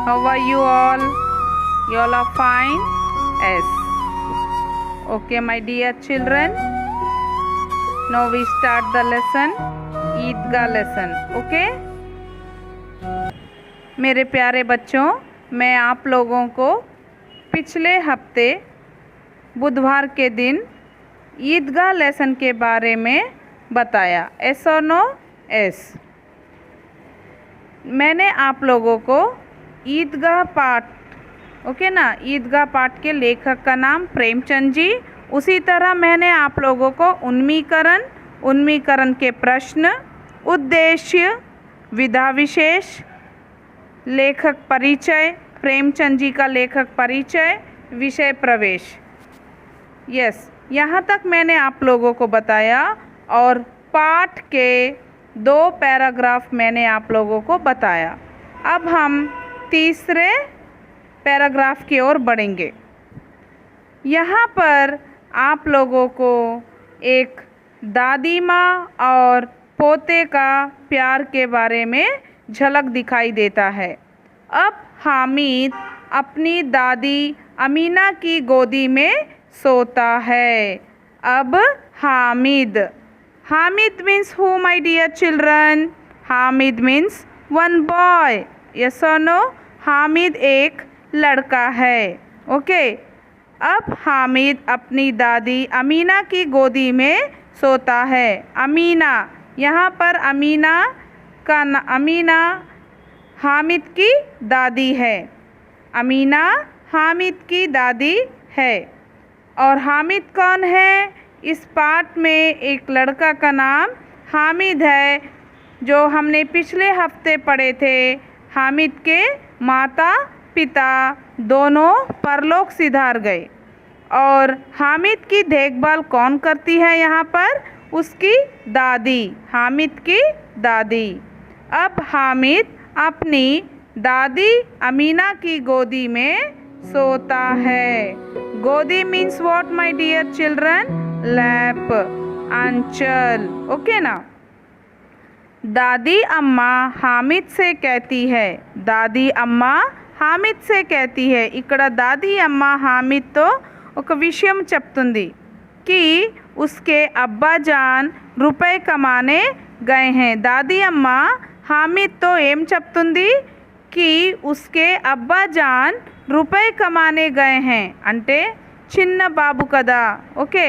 How are you all? You all are fine? Yes. Okay, my dear children. Now we start the lesson, Idgah lesson. Okay? मेरे प्यारे बच्चों, मैं आप लोगों को पिछले हफ्ते बुधवार के दिन ईदगाह लेसन के बारे में बताया. एस और नो? एस. मैंने आप लोगों को ईदगाह पाठ, ओके ना, ईदगाह पाठ के लेखक का नाम प्रेमचंद जी. उसी तरह मैंने आप लोगों को उन्मीकरण के प्रश्न, उद्देश्य, विधा विशेष, लेखक परिचय, प्रेमचंद जी का लेखक परिचय, विषय प्रवेश, यस, यहाँ तक मैंने आप लोगों को बताया. और पाठ के 2 पैराग्राफ मैंने आप लोगों को बताया. अब हम तीसरे पैराग्राफ की ओर बढ़ेंगे. यहाँ पर आप लोगों को एक दादी माँ और पोते का प्यार के बारे में झलक दिखाई देता है. अब हामिद अपनी दादी अमीना की गोदी में सोता है. अब Hamid means who, my dear children? Hamid means one boy. Yes or no? Hamid एक लड़का है. ओके. अब हामिद अपनी दादी अमीना की गोदी में सोता है. अमीना, यहाँ पर अमीना हामिद की दादी है. अमीना हामिद की दादी है. और हामिद कौन है? इस पाठ में एक लड़का का नाम हामिद है, जो हमने पिछले हफ्ते पढ़े थे. हामिद के माता पिता दोनों परलोक सिधार गए. और हामिद की देखभाल कौन करती है यहाँ पर? उसकी दादी, हामिद की दादी. अब हामिद अपनी दादी अमीना की गोदी में सोता है. गोदी means what, my dear children? Lap, आंचल. ओके ना. दादी अम्मा हामिद से कहती है, दादी अम्मा हामिद से कहती है. ఇక్కడ दादी अम्मा हामिद्తో ఒక విషయం చెప్తుంది कि उसके अब्बा जान रुपए कमाने गए हैं. दादी अम्मा हामिद्తో ఏం చెప్తుంది? कि उसके अब्बा जान रुपए कमाने गए हैं. అంటే చిన్న బాబు కదా. ఓకే.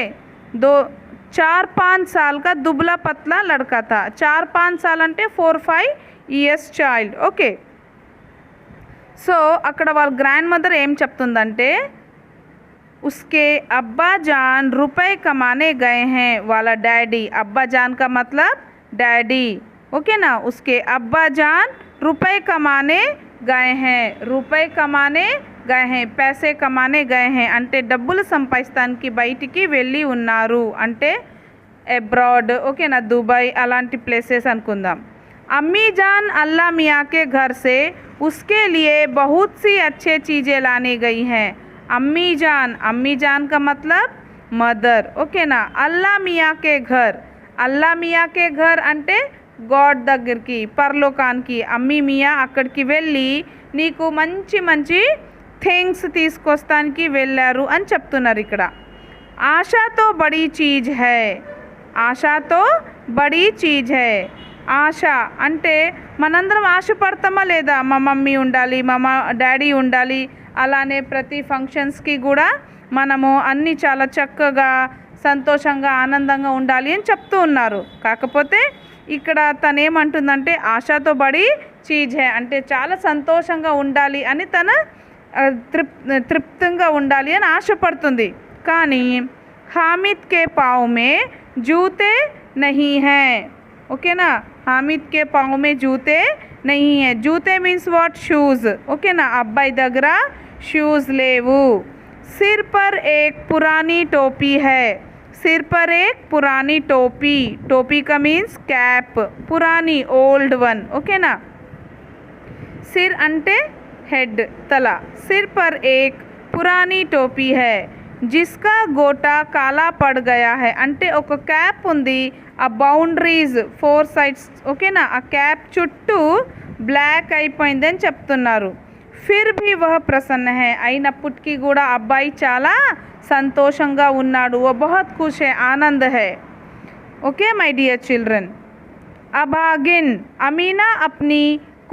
4-5 साल का दुबला पतला लड़का था. 4-5 साल అంటే 4-5 ఇయర్స్ చైల్డ్. ఓకే. సో అక్కడ వాళ్ళ గ్రాండ్ మదర్ ఏం చెప్తుందంటే, उसके अब्बा जान रुपए कमाने गए हैं. वाला डैडी, अब्बा जान का मतलब डैडी. ओके ना. उसके अब्बा जान रुपए कमाने गए हैं. रुपए कमाने गए हैं, पैसे कमाने गए हैं అంటే డబ్బులు సంపాదించడానికి బయటికి వెళ్ళి ఉన్నారు. అంటే అబ్రాడ్. ఓకేనా. దుబాయ్ అలాంటి ప్లేసెస్ అనుకుందాం. अम्मी जान अल्लाह मियाँ के घर से उसके लिए बहुत सी अच्छे चीज़ें लाने गई हैं. अम्मी जान का मतलब मदर. ओके ना. अल्लाह मियाँ के घर అంటే గాడ్ దగ్గరికి, పరలోకానికి. అమ్మీ మియా అక్కడికి వెళ్ళి నీకు మంచి మంచి థింగ్స్ తీసుకొస్తానికి వెళ్ళారు అని చెప్తున్నారు ఇక్కడ. ఆశాతో బड़ी चीज़ है. ఆశాతో బड़ी चीज़ है. ఆశ అంటే మనందరం ఆశపడతామా లేదా? మా మమ్మీ ఉండాలి, మా డాడీ ఉండాలి. అలానే ప్రతి ఫంక్షన్స్కి కూడా మనము అన్నీ చాలా చక్కగా, సంతోషంగా, ఆనందంగా ఉండాలి అని చెప్తూ ఉన్నారు. కాకపోతే ఇక్కడ తను ఏమంటుందంటే ఆశతో బడి చీజ్ హే అంటే చాలా సంతోషంగా ఉండాలి అని, తన తృప్తంగా ఉండాలి అని ఆశపడుతుంది. కానీ हामिद के पाँव में जूते नहीं हैं. ओके ना. हामिद के पाँव में जूते नहीं हैं. जूते मीन्स व्हाट? शूज़. ओके ना. अब्बाई దగ్గర शूज़ लेवू. सिर पर एक पुरानी टोपी है. सिर पर एक पुरानी टोपी. टोपी का मीन्स कैप. पुरानी, ओल्ड वन. ओके ना. सिर అంటే हेड, तला. सिर पर एक पुरानी टोपी है जिसका गोटा काला पड़ गया है. అంటే ఒక క్యాప్ ఉంది, ఆ బౌండరీస్ 4 సైడ్స్, ఓకేనా, ఆ క్యాప్ చుట్టూ బ్లాక్ అయిపోయిందని చెప్తున్నారు. ఫిర్ భీ వహ్ ప్రసన్న హై, అయినప్పటికీ కూడా అబ్బాయి చాలా సంతోషంగా ఉన్నాడు. वो बहुत खुश है, आनंद है. Okay my dear children. अभागिन, अमीना अपनी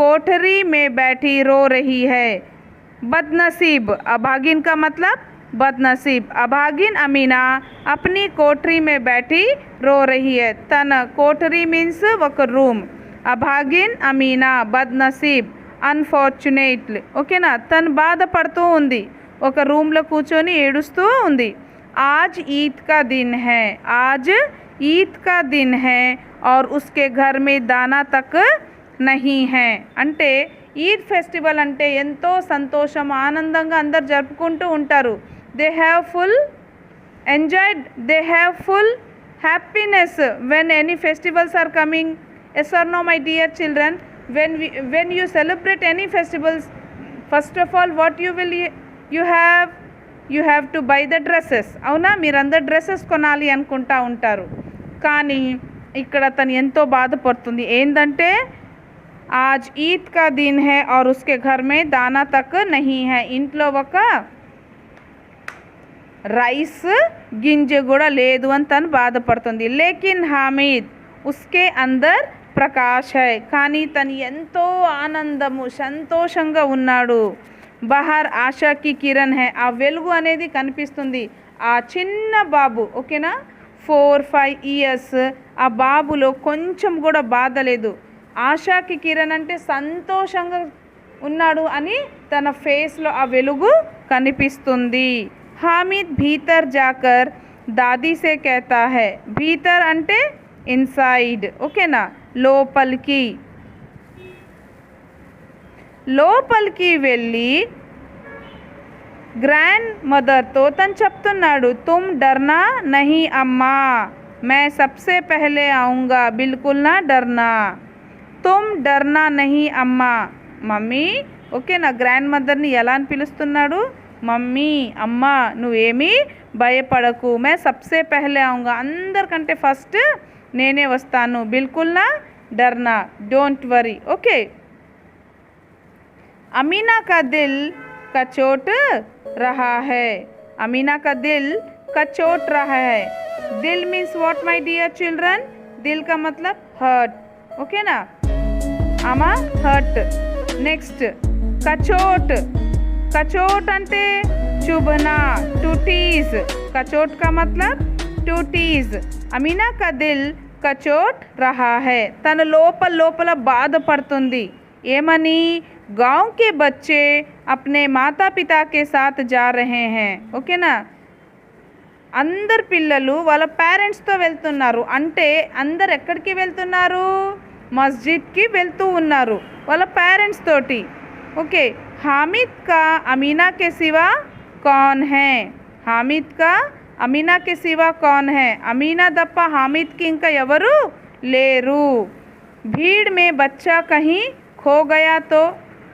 कोठरी में बैठी रो रही है. बदनसीब, अभागिन का मतलब बदनसीब. अभागिन अमीना अपनी कोठरी में बैठी रो रही है. तन कोठरी मीन्स ఒక రూమ్. అభాగిన్ అమీనా బద్నసీబ్ అన్ఫార్చునేట్లీ. ఓకేనా, తను బాధపడుతూ ఉంది, ఒక రూమ్లో కూర్చొని ఏడుస్తూ ఉంది. आज ईद का दिन है, आज ईद का दिन है और उसके घर में दाना तक नहीं है. అంటే ఈద్ ఫెస్టివల్ అంటే ఎంతో సంతోషం, ఆనందంగా అందరు జరుపుకుంటూ ఉంటారు. They have full enjoyed, they have full happiness when any festivals are coming. Yes or no my dear children? When you celebrate any festivals, first of all what you have to buy the dresses. అవునా, మీరందరు dresses కొనాలి అనుకుంటా ఉంటారు. కానీ ఇక్కడ తను ఎంతో బాధపడుతుంది. ఏంటంటే आज ईद का दिन है और उसके घर में दाना तक नहीं है. ఇంట్లో ఒక రైస్ గింజ కూడా లేదు అని తను బాధపడుతుంది. లేకిన్ హామిద్ ఉస్కే అందర్ ప్రకాష్ హై, కానీ తను ఎంతో ఆనందము సంతోషంగా ఉన్నాడు. బహర్ ఆశాకి కిరణ్ హై, ఆ వెలుగు అనేది కనిపిస్తుంది. ఆ చిన్న బాబు, ఓకేనా, 4-5 ఇయర్స్, ఆ బాబులో కొంచెం కూడా బాధ లేదు. ఆశాకి కిరణ్ అంటే సంతోషంగా ఉన్నాడు అని తన ఫేస్లో ఆ వెలుగు కనిపిస్తుంది. హామిద్ భీతర్ జాకర్ దాదీ సే कहता है. భీతర్ అంటే ఇన్సైడ్, ఓకేనా, లోపలికి వెళ్ళి గ్రాండ్ మదర్తో తను చెప్తున్నాడు. తుమ్ డర్నా నహీ అమ్మా, मैं सबसे पहले आऊँगा, बिल्कुल ना डरना. తుమ్ డర్నా నహీ అమ్మా, మమ్మీ, ఓకేనా, గ్రాండ్ మదర్ని ఎలా అని పిలుస్తున్నాడు? మమ్మీ, అమ్మ, నువ్వేమీ భయపడకు. మే సబ్సే పెహలే ఆऊँगा, అందరికంటే ఫస్ట్ నేనే వస్తాను. బిల్కుల్ నా Darna, don't worry. Okay. Amina का दिल कचोट रहा है. अमीना का दिल कचोट रहा है. दिल means what my dear children? दिल का मतलब हर्ट, ओके ना. आमा हर्ट. नेक्स्ट कचोट. कचोट अंटे चुभना, टू टीज. कचोट का मतलब टू टीज. अमीना का दिल कचोट रहा है. तन लोपल బాధపడుతుంది. ఏమని? गांव के बच्चे अपने माता पिता के साथ जा रहे हैं. ఓకేనా, అందరు పిల్లలు వాళ్ళ పేరెంట్స్తో వెళ్తున్నారు. అంటే అందరు ఎక్కడికి వెళ్తున్నారు? మస్జిద్కి వెళ్తూ ఉన్నారు వాళ్ళ పేరెంట్స్ తోటి. ఓకే. हामिद का अमीना के सिवा कौन है? हामिद का अमीना के सिवा कौन है? अमीना తప్ప हामिदకి ఇంకా ఎవరు లేరు. भीड़ में बच्चा कहीं खो गया तो,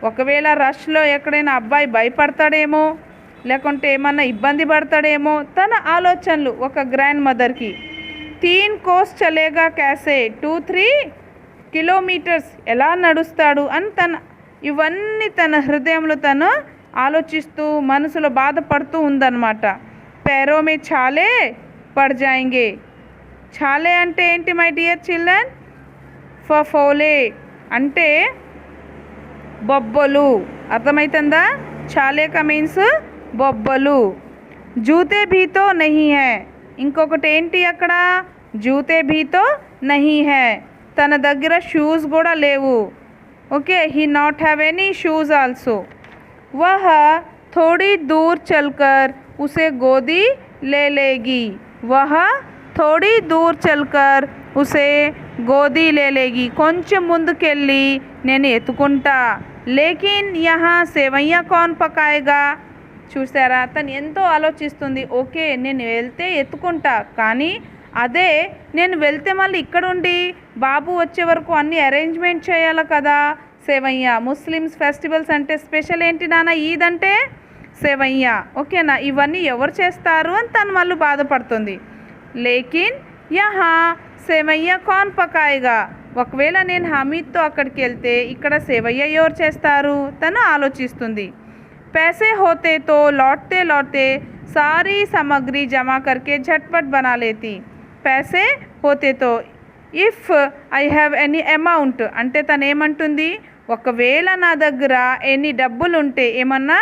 ఒకవేళ రష్లో ఎక్కడైనా అబ్బాయి భయపడతాడేమో, లేకుంటే ఏమన్నా ఇబ్బంది పడతాడేమో తన ఆలోచనలు ఒక గ్రాండ్ మదర్కి. 3 కోస్ చలేగా క్యాసే, 2-3 కిలోమీటర్స్ ఎలా నడుస్తాడు అని ఇవన్నీ తన హృదయంలో తను ఆలోచిస్తూ మనసులో బాధపడుతూ ఉందన్నమాట. पैरों में छाले पड़ जाएंगे. छाले అంటే ఏంటి మై డియర్ చిల్డ్రన్? ఫఫోలే అంటే బొబ్బలు, అర్థమవుతుందా? छाले का మీన్స్ బొబ్బలు. జూతే భీతో నహీ హై. ఇంకొకటి ఏంటి అక్కడ? జూతే భీతో నహీ హై, తన దగ్గర షూస్ కూడా లేవు. Okay. He not have any shoes also. वह थोड़ी दूर चलकर उसे गोदी ले लेगी. वह थोड़ी दूर चलकर उसे गोदी ले लेगी. కొంచెం ముందుకెళ్ళి నేను ఎత్తుకుంటా. లేకిన్ యహా సేవయ్యా కౌన్ పకాయేగా. చూసారా, తను ఎంతో ఆలోచిస్తుంది. ఓకే, నేను వెళ్తే ఎత్తుకుంటా, కానీ అదే నేను వెళ్తే మళ్ళీ ఇక్కడుండి బాబు వచ్చే వరకు అన్ని అరేంజ్మెంట్ చేయాలి కదా. సేవయ్య, ముస్లిమ్స్ ఫెస్టివల్స్ అంటే స్పెషల్ ఏంటి నాన్న? ఈద్ అంటే సేవయ్య, ఓకేనా. ఇవన్నీ ఎవరు చేస్తారు అని తను మళ్ళీ బాధపడుతుంది. లేకిన్ యహా సేవయ్య కౌన్ పకాయేగా. ఒకవేళ నేను హామీద్తో అక్కడికి వెళ్తే ఇక్కడ సేవయ్య ఎవరు చేస్తారు తను ఆలోచిస్తుంది. पैसे होते तो लौटते लौटते सारी सामग्री जमा करके झटपट बना लेती. पैसे होते तो if I have any amount అంటే తను ఏమంటుంది, ఒకవేళ నా దగ్గర ఎన్ని డబ్బులుంటే, ఏమన్నా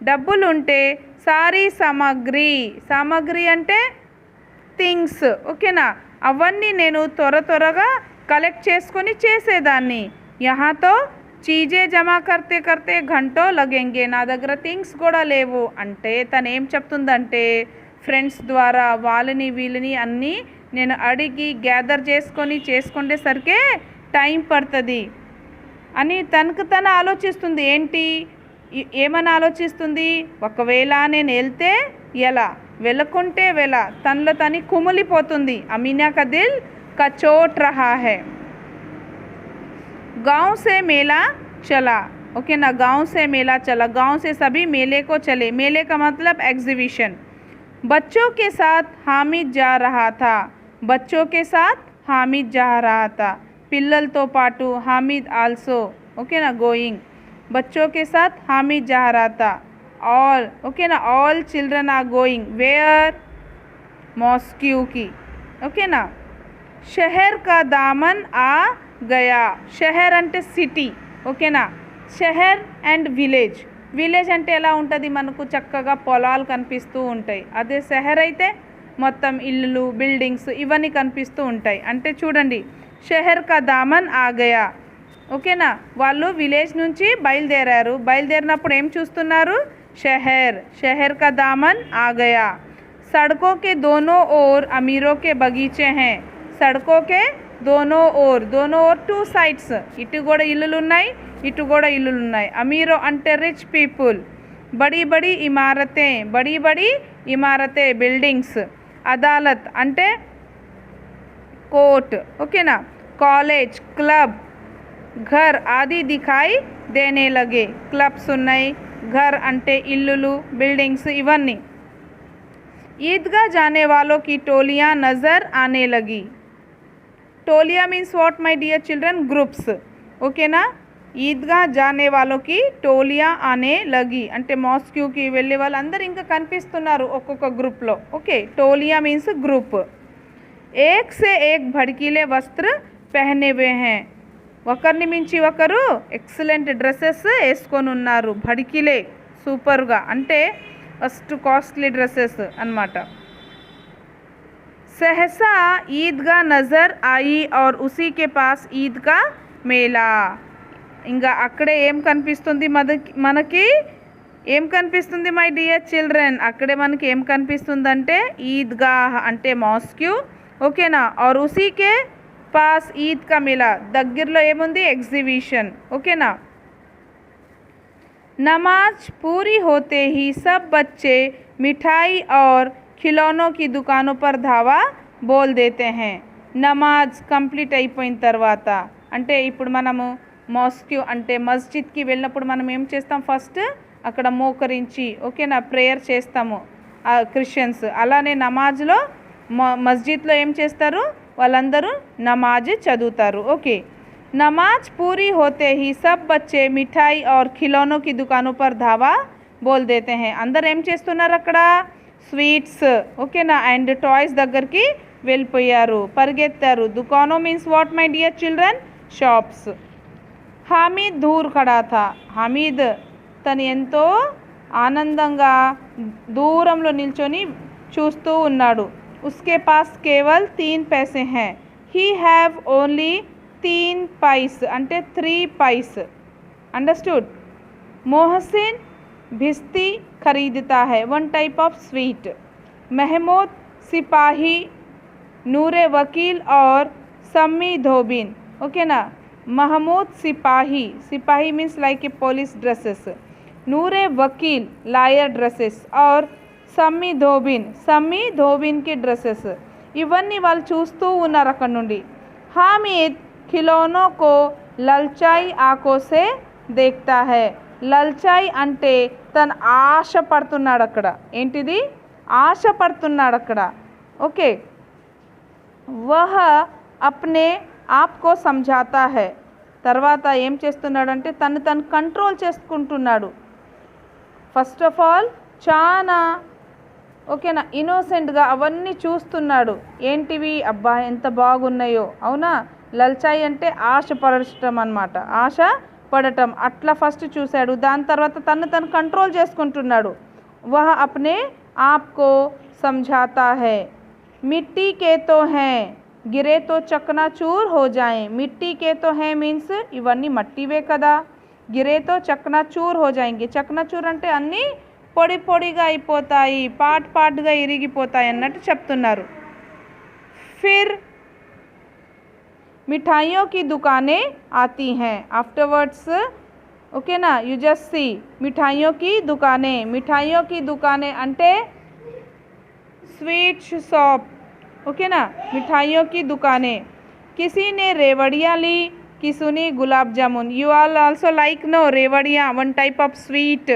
డబ్బులుంటే సారీ సామగ్రి అంటే థింగ్స్, ఓకేనా, అవన్నీ నేను త్వరగా కలెక్ట్ చేసుకొని చేసేదాన్ని. యహాతో చీజే జమా కర్తే కర్తే గంటో లగెంగే, నా దగ్గర థింగ్స్ కూడా లేవు అంటే తను ఏం చెప్తుందంటే ఫ్రెండ్స్ ద్వారా వీళ్ళని అన్నీ నేను అడిగి గ్యాదర్ చేసుకునేసరికే టైం పడుతుంది అని తనకు తను ఆలోచిస్తుంది. ఏమని ఆలోచిస్తుంది, ఒకవేళ నేను వెళ్తే ఎలా, వెళ్ళకుంటే తనలో తని కుమిలిపోతుంది. అమీనా కా దిల్ కచోట్ రహా హై. गांव से मेला चला, ओके ना, गांव से मेला चला, गांव से सभी मेले को चले. मेले का मतलब एग्जीबिशन. बच्चों के साथ हामिद जा रहा था, बच्चों के साथ हामिद जा रहा था. पिल्ललतो पाटू हामिद आल्सो, ओके ना, गोइंग. बच्चों के साथ हामिद जा रहा था. ऑल, ओके ना, all children are going. Where, Moscow की, ओके ना. शहर का दामन आ गया. షహర్ అంటే సిటీ, ఓకేనా. షహర్ అండ్ విలేజ్ అంటే ఎలా ఉంటుంది, మనకు చక్కగా పొలాలు కనిపిస్తూ ఉంటాయి. అదే షహర్ అయితే మొత్తం ఇల్లులు, బిల్డింగ్స్ ఇవన్నీ కనిపిస్తూ ఉంటాయి. అంటే చూడండి, షహర్ కా దామన్ ఆ గయా, ఓకేనా. వాళ్ళు విలేజ్ నుంచి బయలుదేరినప్పుడు ఏం చూస్తున్నారు, షహర్ కా దామన్ ఆ గయా. సడకోं के दोनों ओर अमीरों के बगीचे हैं. सड़कों के दोनों ओर टू साइड्स, ఇటు కూడా ఇల్లులు ఉన్నాయి, ఇటు కూడా ఇల్లులు ఉన్నాయి. అమీరో అంటే రిచ్ పీపుల్. బड़ी बड़ी इमारतें बिल्डिंग्स. అదాలత్ అంటే కోర్ట్, ఓకేనా. కాలేజ్, క్లబ్, घर आदि दिखाई देने लगे. క్లబ్స్ ఉన్నాయి, घर అంటే ఇల్లులు, బిల్డింగ్స్ ఇవన్నీ. ईदगाह जाने वालों की टोलियाँ नज़र आने लगी. टोलिया means what my dear children, groups, okay ना. ఈద్గా జానే వాళ్ళకి టోలియా ఆనే లగి అంటే మాస్క్యూకి వెళ్ళే వాళ్ళందరూ ఇంకా కనిపిస్తున్నారు ఒక్కొక్క గ్రూప్లో, ఓకే. టోలియా మీన్స్ గ్రూప్. ఏక్ సే ఏక్ భడ్కీలే వస్త్ర పెహనే హుए हैं. ఒకరిని మించి ఒకరు ఎక్సలెంట్ డ్రెస్సెస్ వేసుకొని ఉన్నారు. భడ్కీలే సూపర్గా అంటే ఫస్ట్ కాస్ట్లీ డ్రెస్సెస్ అన్నమాట. सहसा ईदगाह नज़र आई और उसी के पास ईद का मेला. ఇంకా అక్కడే ఏం కనిపిస్తుంది మనకి, ఏం కనిపిస్తుంది మై డియర్ చిల్డ్రన్, అక్కడే మనకి ఏం కనిపిస్తుందంటే ఈద్గాహ్ అంటే మాస్క్యూ, ఓకేనా. और उसी के पास ईद का मेला, దగ్గరలో ఏముంది ఎగ్జిబిషన్, ఓకేనా. नमाज पूरी होते ही सब बच्चे मिठाई और खिलौनों की दुकानों पर धावा बोल देते हैं. నమాజ్ కంప్లీట్ అయిపోయిన తర్వాత అంటే ఇప్పుడు మనము మాస్క్యూ అంటే మస్జిద్కి వెళ్ళినప్పుడు మనం ఏం చేస్తాం, ఫస్ట్ అక్కడ మోకరించి, ఓకేనా, ప్రేయర్ చేస్తాము క్రిస్టియన్స్. అలానే నమాజ్లో మస్జిద్లో ఏం చేస్తారు, వాళ్ళందరూ నమాజ్ చదువుతారు, ఓకే. नमाज पूरी होते ही सब बच्चे मिठाई और खिलौनों की दुकानों पर धावा बोल देते हैं. అందరు ఏం చేస్తున్నారు అక్కడ, స్వీట్స్, ఓకేనా, అండ్ టాయ్స్ దగ్గరికి వెళ్ళిపోయారు, పరిగెత్తారు. దుకానో means what my dear children, shops. Hamid దూర్ ఖడా థా. హమీద్ తను ఎంతో ఆనందంగా దూరంలో నిల్చొని చూస్తూ ఉన్నాడు. ఉస్కే పాస్ కేవల్ 3 पैसे हैं. హీ హ్యావ్ ఓన్లీ 3 पैसे అంటే 3 पैसे. अंडरस्टूड. मोहसिन भिस्ती खरीदता है, 1 टाइप ऑफ स्वीट. महमूद सिपाही, नूरे वकील और सम्मी धोबिन, ओके ना. महमूद सिपाही means like a police dresses. Noore वकील लायर ड्रेसेस और सम्मी धोबिन के ड्रेसेस. ఇవన్నీ వాళ్ళు చూస్తూ ఉన్నారు అక్కడ నుండి. हामिद खिलौनों को ललचाई आंखों से देखता है. లల్చాయి అంటే తను ఆశపడుతున్నాడు అక్కడ, ఏంటిది ఆశపడుతున్నాడు అక్కడ, ఓకే. वह अपने आपको समझाता है. తర్వాత ఏం చేస్తున్నాడంటే తను కంట్రోల్ చేసుకుంటున్నాడు. ఫస్ట్ ఆఫ్ ఆల్ చాలా ఓకేనా ఇన్నోసెంట్గా అవన్నీ చూస్తున్నాడు. ఏంటివి అబ్బా ఎంత బాగున్నాయో అవునా. లల్చాయి అంటే ఆశ పడటం అన్నమాట. ఆశ పడటం అట్లా ఫస్ట్ చూశాడు. దాని తర్వాత తను కంట్రోల్ చేసుకుంటున్నాడు. వహ అప్నే ఆప్కో समझाता है. मिट्टी के तो हैं गिरे तो चकनाचूर हो जाएं. मिट्टी के तो हैं मीन्स ఇవన్నీ మట్టివే కదా. గిరే తో చకనాచూర్ హో జాయింగే. చకనాచూర్ అంటే అన్నీ పొడి పొడిగా అయిపోతాయి, పార్ట్గా ఇరిగిపోతాయి అన్నట్టు చెప్తున్నారు. ఫిర్ मिठाइयों की दुकानें आती हैं. आफ्टरवर्ड्स ओके ना यू जस्ट सी मिठाइयों की दुकानें. मिठाइयों की दुकानें అంటే स्वीट शॉप ओके ना. मिठाइयों की दुकानें. किसी ने रेवड़ियाँ ली, किसी ने gulab jamun. You all also like know रेवड़ियाँ वन टाइप ऑफ स्वीट.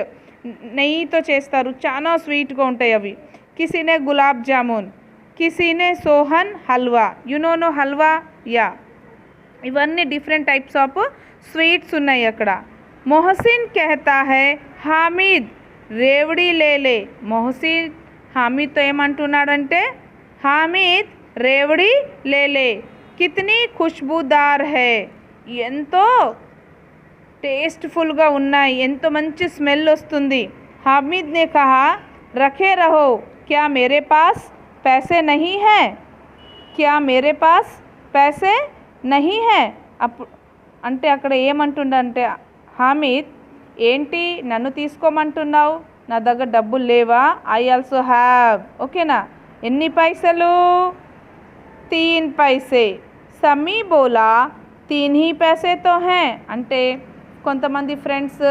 నెయ్యితో చేస్తారు, చాలా స్వీట్గా ఉంటాయి అవి. కిసీనే గులాబ్ జామున్, కిసీనే sohan halwa. You know halwa yeah. ఇవన్నీ డిఫరెంట్ టైప్స్ ఆఫ్ స్వీట్స్ ఉన్నాయి అక్కడ. మొహసిన్ कहता है हामिद रेवड़ी ले ले. మొహసిన్ హామిద్తో ఏమంటున్నాడంటే హామిద్ రేవడి లేలే. కితనీ ఖుష్బూదార్ హై. ఎంతో టేస్ట్ఫుల్గా ఉన్నాయి, ఎంతో మంచి స్మెల్ వస్తుంది. हामिद ने कहा रखे रहो क्या मेरे पास पैसे नहीं हैं. क्या मेरे पास पैसे नहीं हैं. అంటే అక్కడ ఏమంటుండంటే హామిద్ ఏంటి నన్ను తీసుకోమంటున్నావు, నా దగ్గర డబ్బులు లేవా. ఐ ఆల్సో హ్యావ్ ఓకేనా. ఎన్ని పైసలు 3 पैसे. సమీ బోలా 3 ही पैसे तो हैं. అంటే కొంతమంది ఫ్రెండ్స్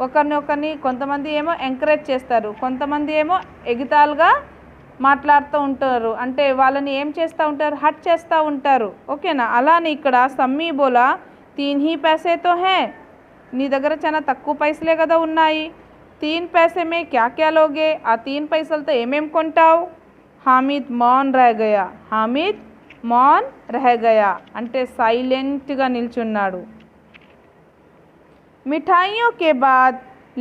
ఒకరిని కొంతమంది ఏమో ఎంకరేజ్ చేస్తారు, కొంతమంది ఏమో ఎగితాలుగా మాట్లాడుతూ ఉంటారు. అంటే వాళ్ళని ఏం చేస్తూ ఉంటారు, హట్ చేస్తూ ఉంటారు ఓకేనా. అలానే ఇక్కడ సమ్మీ బోలా 3 ही पैसे तो हैं. నీ దగ్గర చాలా తక్కువ పైసలే కదా ఉన్నాయి. 3 पैसे में क्या क्या लोगे. ఆ 3 పైసలతో ఏమేం కొంటావు. హామిద్ మౌన్ రह गया. హామిద్ మౌన్ रह गया అంటే సైలెంట్గా నిల్చున్నాడు. मिठाइयों के बाद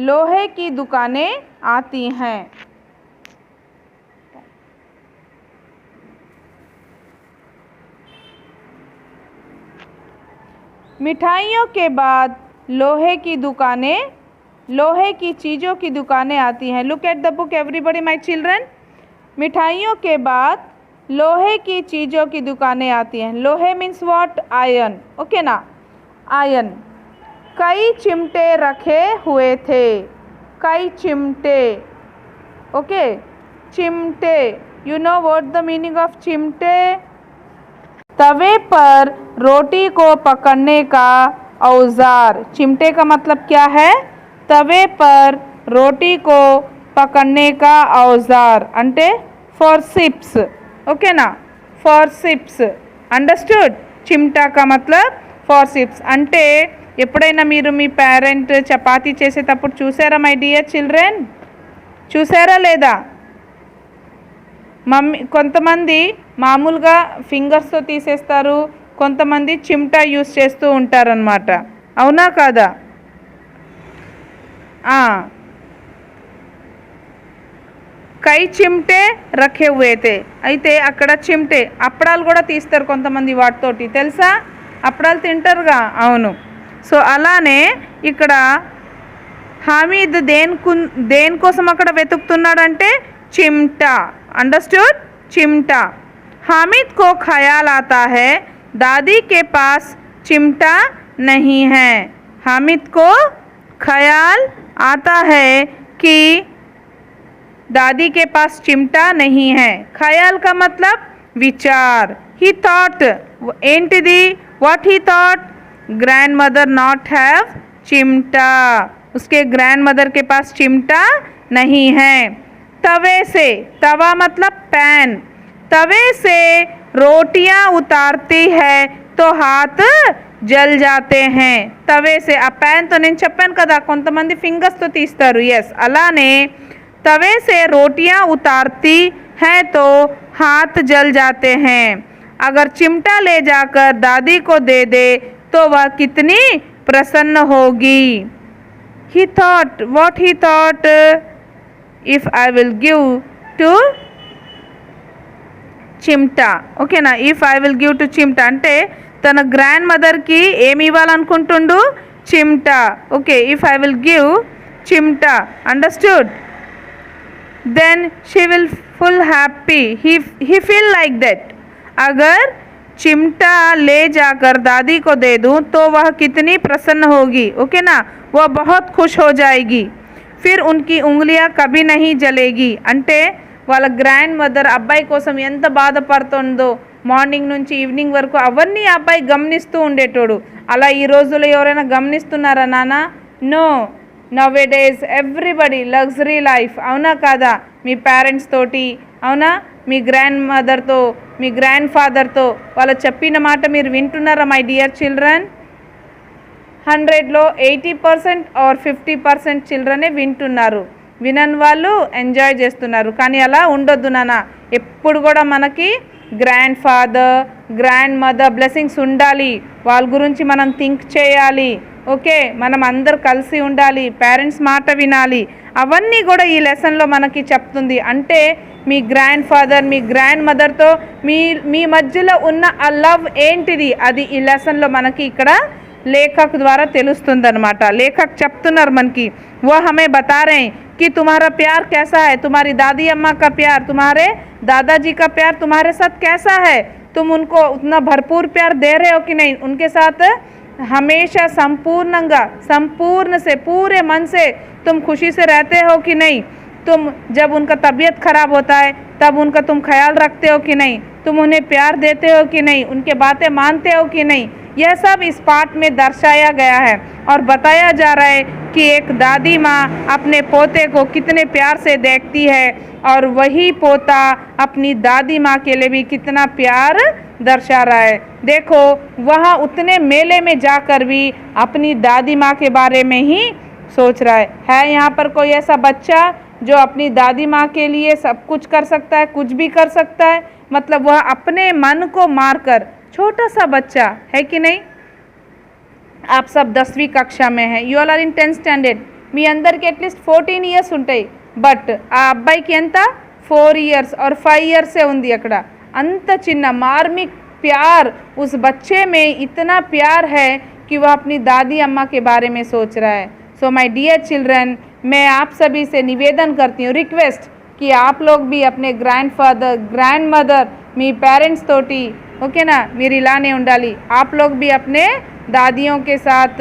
लोहे की दुकानें आती हैं. मिठाइयों के बाद लोहे की दुकानें, लोहे की चीज़ों की दुकानें आती हैं. Look at the book everybody my children. मिठाइयों के बाद लोहे की चीज़ों की दुकानें आती हैं. लोहे मीन्स व्हाट आयरन ओके ना. आयरन. कई चिमटे रखे हुए थे. कई चिमटे ओके. चिमटे you know what the meaning of चिमटे. तवे पर रोटी को पकड़ने का औजार. चिमटे का मतलब क्या है. तवे पर रोटी को पकड़ने का औजार అంటే फोर्सिप्स ओके ना. Forceps understood. चिमटा का मतलब फोर्सिप्स. అంటే ఎప్పుడైనా మీరు మీ పేరెంట్ చపాతీ చేసేటప్పుడు చూసారా మై డియర్ చిల్డ్రన్, చూసారా లేదా. మమ్మీ కొంతమంది మామూలుగా ఫింగర్స్తో తీసేస్తారు, కొంతమంది చిమ్టా యూస్ చేస్తూ ఉంటారనమాట. అవునా కాదా. కై చిమ్టే రఖే హుయే తే. అయితే అక్కడ చిమ్టే అప్పడాలు కూడా తీస్తారు కొంతమంది వాటితోటి, తెలుసా. అప్పడాలు తింటారుగా. అవును. సో అలానే ఇక్కడ హామీద్ దేనికోసం అక్కడ వెతుకుతున్నాడంటే चिमटा. अंडरस्टूड. चिमटा. हामिद को ख्याल आता है दादी के पास चिमटा नहीं है. हामिद को ख्याल आता है कि दादी के पास चिमटा नहीं है. ख्याल का मतलब विचार. ही थॉट ఏంటిది what he thought. Grandmother not have चिमटा. उसके ग्रैंडमदर के पास चिमटा नहीं है. तवे से. तवा मतलब पैन. तवे से रोटियां उतारती है तो हाथ जल जाते हैं. तवे से ఆ पैन तो నేను చెప్పాను కదా కొంతమంది ఫింగర్స్తో తీస్తారు. ఎస్ అలానే तवे से रोटियां उतारती है तो हाथ जल जाते हैं. अगर चिमटा ले जाकर दादी को दे दे तो वह कितनी प्रसन्न होगी. He thought, what he thought, if I will give to చిమ్టా. ఓకేనా, if I will give to చిమ్టా అంటే తన గ్రాండ్ మదర్కి ఏమి ఇవ్వాలనుకుంటుండు, చిమ్టా. Okay, if I will give చిమ్టా, understood. Then she will full happy, he feel like that. अगर चिमटा ले जाकर दादी को दे दूँ तो वह कितनी प्रसन्न होगी. ओके ना, वह बहुत खुश हो जाएगी. फिर उनकी उंगलियां कभी नहीं जलेगी. అంటే వాళ్ళ గ్రాండ్ మదర్ అబ్బాయి కోసం ఎంత బాధపడుతుందో మార్నింగ్ నుంచి ఈవినింగ్ వరకు అవన్నీ అబ్బాయి గమనిస్తూ ఉండేటోడు. అలా ఈ రోజుల్లో ఎవరైనా గమనిస్తున్నారా నాన్న? No. Nowadays everybody luxury life. అవునా కాదా? మీ పేరెంట్స్ తోటి, అవునా, మీ గ్రాండ్ మదర్తో, మీ గ్రాండ్ ఫాదర్తో వాళ్ళు చెప్పిన మాట మీరు వింటున్నారా మై డియర్ చిల్డ్రన్? 100లో 80% ఆర్ 50% చిల్డ్రనే వింటున్నారు. వినని వాళ్ళు ఎంజాయ్ చేస్తున్నారు. కానీ అలా ఉండొద్దు నాన్న. ఎప్పుడు కూడా మనకి grand father, grand mother blessings ఉండాలి. వాళ్ళ గురించి మనం థింక్ చేయాలి. ఓకే, మనం అందరు కలిసి ఉండాలి, పేరెంట్స్ మాట వినాలి. అవన్నీ కూడా ఈ లెసన్లో మనకి చెప్తుంది. అంటే మీ గ్రాండ్ ఫాదర్, మీ గ్రాండ్ మదర్తో మీ మధ్యలో ఉన్న ఆ లవ్ ఏంటిది, అది ఈ లెసన్లో మనకి ఇక్కడ లేఖక్ ద్వారా తెలుస్తుంది అనమాట. లేఖక్ చెప్తున్నారు మనకి, वो हमें बता रहे हैं कि तुम्हारा प्यार कैसा है, तुम्हारी दादी अम्मा का प्यार, तुम्हारे दादाजी का प्यार तुम्हारे साथ कैसा है. तुम उनको उतना भरपूर प्यार दे रहे हो कि नहीं? उनके साथ हमेशा संपूर्ण से पूरे मन से तुम खुशी से रहते हो कि नहीं? तुम जब उनका तबीयत खराब होता है तब उनका तुम ख्याल रखते हो कि नहीं? तुम उन्हें प्यार देते हो कि नहीं? उनके बातें मानते हो कि नहीं? यह सब इस पाठ में दर्शाया गया है और बताया जा रहा है कि एक दादी माँ अपने पोते को कितने प्यार से देखती है और वही पोता अपनी दादी माँ के लिए भी कितना प्यार दर्शा रहा है. देखो, वहाँ उतने मेले में जाकर भी अपनी दादी माँ के बारे में ही सोच रहा है यहाँ पर कोई ऐसा बच्चा जो अपनी दादी माँ के लिए सब कुछ कर सकता है, कुछ भी कर सकता है? मतलब वह अपने मन को मारकर, छोटा सा बच्चा है कि नहीं? आप सब 10वीं कक्षा में हैं, you are in 10th standard. మీ అందరికి అట్లీస్ట్ 14 ఇయర్స్ ఉంటాయి. బట్ ఆ అబ్బాయికి ఎంత 4 ఇయర్స్ और 5 ఇయర్సే ఉంది. అక్కడ अंत चिन्ह मार्मिक प्यार, उस बच्चे में इतना प्यार है कि वह अपनी दादी अम्मा के बारे में सोच रहा है. सो माय डियर चिल्ड्रन, मैं आप सभी से निवेदन करती हूँ, रिक्वेस्ट, कि आप लोग भी अपने ग्रैंड फादर, ग्रैंड मदर, మీ పేరెంట్స్ తోటి ఓకేనా మీరు ఇలానే ఉండాలి. आप लोग भी अपने दादियों के साथ,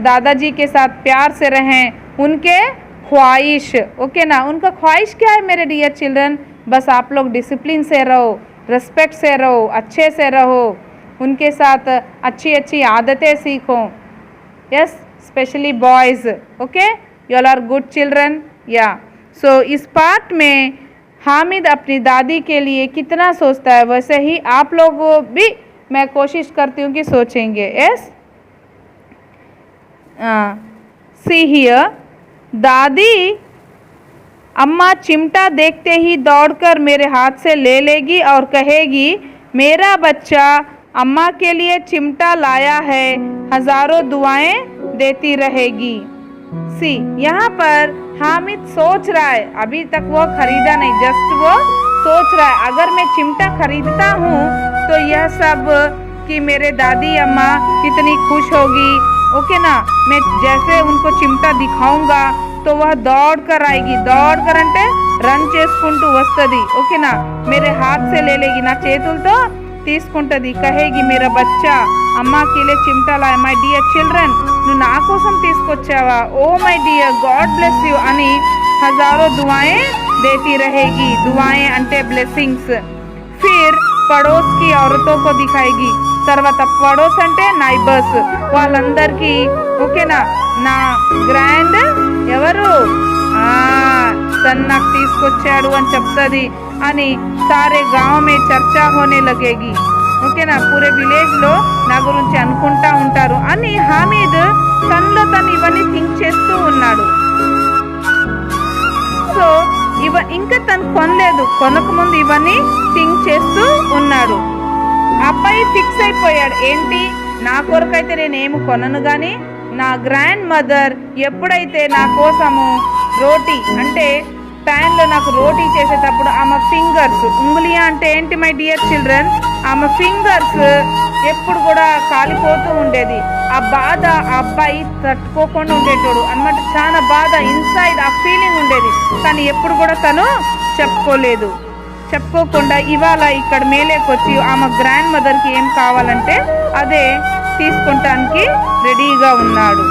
दादाजी के साथ प्यार से रहें. उनके ख्वाहिश, ओके ना, उनका ख्वाहिश क्या है मेरे डियर चिल्ड्रन? बस आप लोग डिसिप्लिन से रहो, रिस्पेक्ट से रहो, अच्छे से रहो, उनके साथ अच्छी अच्छी आदतें सीखो. Yes, specially boys. Okay, you all are good children. या सो इस पार्ट में हामिद अपनी दादी के लिए कितना सोचता है, वैसे ही आप लोग भी मैं कोशिश करती हूँ कि सोचेंगे. यस, सी हियर, दादी अम्मा चिमटा देखते ही दौड़कर मेरे हाथ से ले लेगी और कहेगी, मेरा बच्चा अम्मा के लिए चिमटा लाया है, हजारों दुआएं देती रहेगी. सी, यहाँ पर हामिद सोच रहा है, अभी तक वो खरीदा नहीं, जस्ट वो सोच रहा है अगर मैं चिमटा खरीदता हूँ तो यह सब कि मेरे दादी अम्मा कितनी खुश होगी. ओके ना, मैं जैसे उनको चिमटा दिखाऊंगा तो वह दौड़ कर आएगी. दौड़ कर అంటే రన్ చేసుకుంటూ వస్తుంది. ఓకేనా, मेरे हाथ से ले लेगी, నా చేతులతో తీసుకుంటుంది. కహేగి, मेरा बच्चा अम्मा के लिए चिमटा लाया. మై డియర్ చిల్డ్రన్, నువ్వు నా కోసం తీసుకొచ్చావా? Oh my dear, God bless you అని हजारों दुआएं देती रहेगी. दुआएं అంటే బ్లెస్సింగ్స్. फिर पड़ोस की औरतों को दिखाएगी. తర్వాత పడోస్ అంటే నైబర్స్, వాళ్ళందరికీ ఓకేనా నా గ్రాండ్ ఎవరు తను నాకు తీసుకొచ్చాడు అని చెప్తుంది అని సారే గాంव में చర్చా होने लगेगी. ఓకేనా, పూరే విలేజ్లో నా గురించి అనుకుంటా ఉంటారు అని హామీద్ తనలో తను ఇవన్నీ థింక్ చేస్తూ ఉన్నాడు. సో ఇంకా తను కొనలేదు, కొనక ముందు ఇవన్నీ థింక్ చేస్తూ ఉన్నాడు. అబ్బాయి ఫిక్స్ అయిపోయాడు, ఏంటి నా కొరకైతే నేనేమి కొనను కానీ నా గ్రాండ్ మదర్ ఎప్పుడైతే నా కోసము రోటీ అంటే ప్యాన్లో నాకు రోటీ చేసేటప్పుడు ఆమె ఫింగర్స్, ఉంగులియా అంటే ఏంటి మై డియర్ చిల్డ్రన్, ఆమె ఫింగర్స్ ఎప్పుడు కూడా కాలిపోతూ ఉండేది. ఆ బాధ ఆ అబ్బాయి తట్టుకోకుండా ఉండేటోడు అన్నమాట. చాలా బాధ ఇన్సైడ్ ఆ ఫీలింగ్ ఉండేది, కానీ ఎప్పుడు కూడా తను చెప్పుకోకుండా ఇవాళ ఇక్కడ మేలేకొచ్చి ఆమె గ్రాండ్ మదర్కి ఏం కావాలంటే అదే తీసుకుంటానికి రెడీగా ఉన్నాడు.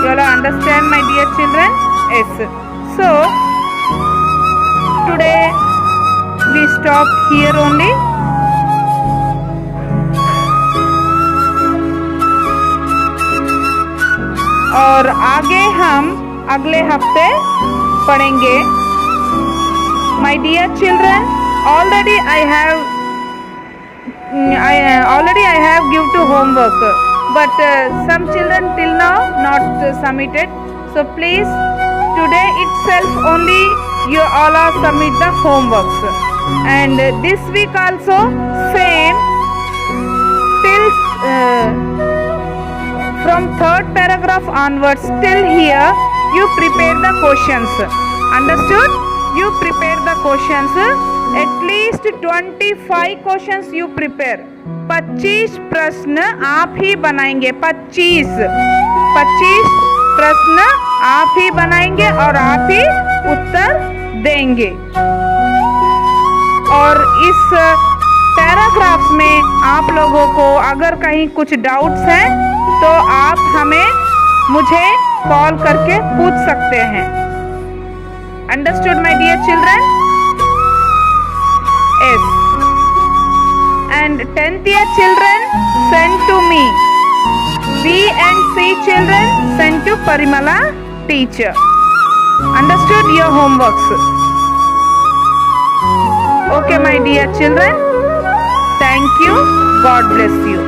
You all understand my dear children? Yes. So today we stop here only. और आगे हम अगले हफ्ते पढ़ेंगे. My dear children, already I have give to homework, but some children till now not submitted. So please, today itself only you all are submit the homeworks, and this week also same till from third paragraph onwards till here you prepare the questions. Understood? You prepare the questions. At least 25 questions you prepare. 25 प्रश्न आप ही बनाएंगे. 25 प्रश्न आप ही बनाएंगे और आप ही उत्तर देंगे. और इस पैराग्राफ्स में आप लोगों को अगर कहीं कुछ डाउट्स हैं तो आप मुझे कॉल करके पूछ सकते हैं. Understood my dear children? Yes. And 10th year children send to me. B and C children send to Parimala teacher. Understood your homeworks? Okay my dear children. Thank you. God bless you.